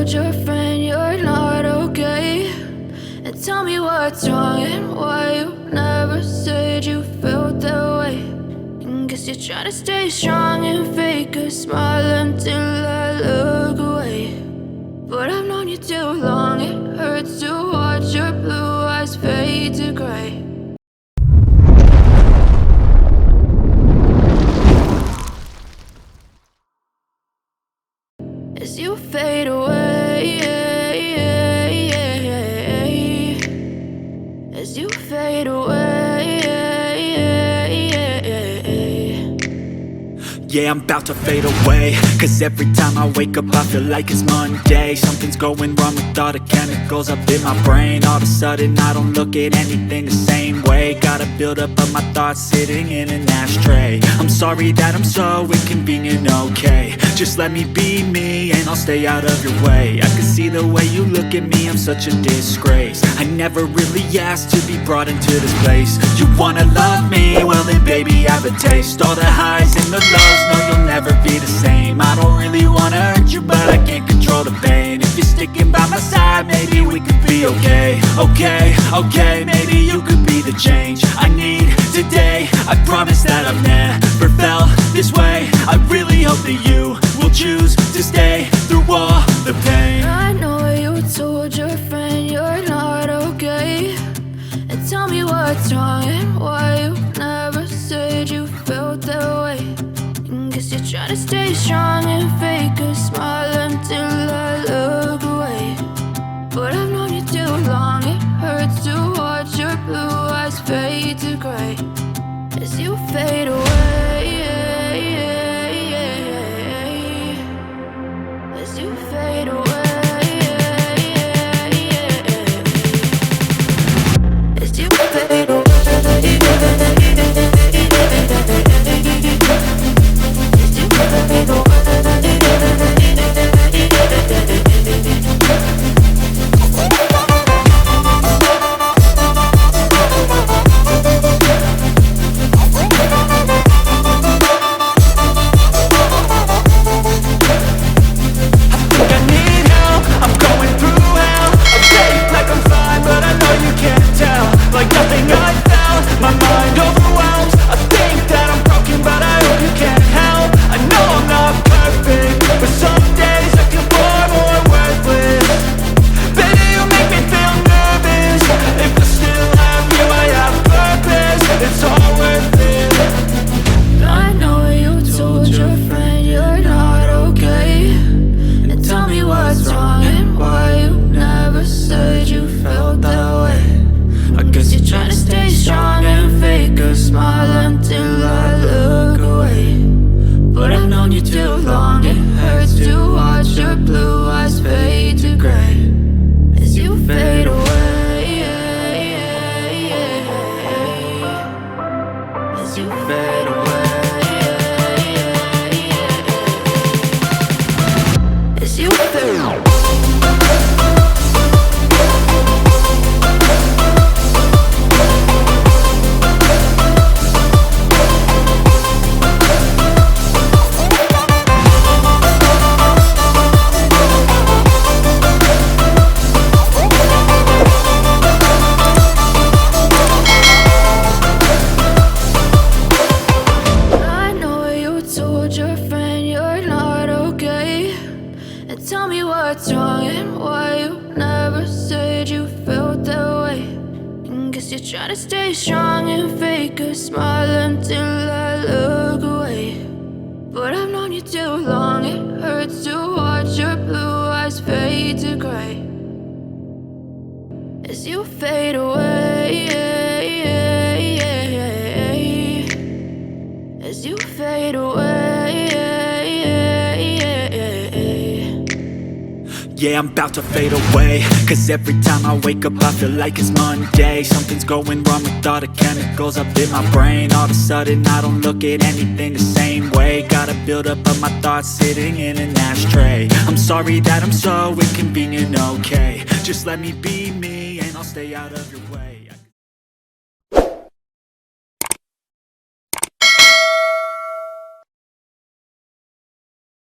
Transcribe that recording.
told your friend you're not okay? And tell me what's wrong and why you never said you felt that way. And guess you're trying to stay strong and fake a smile until I look away. But I've known you too long, it hurts to watch your blue eyes fade to gray. As you fade away, as you fade away. Yeah, I'm about to fade away, cause every time I wake up I feel like it's Monday. Something's going wrong with all the chemicals up in my brain. All of a sudden I don't look at anything the same way. Got a buildup of my thoughts sitting in an ashtray. I'm sorry that I'm so inconvenient, okay? Just let me be me and I'll stay out of your way. I can see the way you look at me, I'm such a disgrace. I never really asked to be brought into this place. You wanna love me? Well then baby I have a taste. All the highs and the lows, no you'll never be the same. I don't really wanna hurt you but I can't control the pain. If you're sticking by my side maybe we could be okay. Okay, maybe you could be the change I need today. I promise that I've never felt this way. I really hope that you will choose to stay through all the pain. I know you told your friend you're not okay. And tell me what's wrong and why you never said you felt that way. And guess you're trying to stay strong and fake a smile until I look away. But I've known you too long, it hurts to watch your blue eyes fade to gray. As you fade away, as you fade away, as you fade away. Try to stay strong and fake a smile until I look away. But I've known you too long, it hurts to watch your blue eyes fade to gray. As you fade away, as you fade away. Yeah, I'm about to fade away, cause every time I wake up I feel like it's Monday. Something's going wrong with all the chemicals up in my brain. All of a sudden I don't look at anything the same way. Got a buildup of my thoughts sitting in an ashtray. I'm sorry that I'm so inconvenient, okay? Just let me be me and I'll stay out of your way.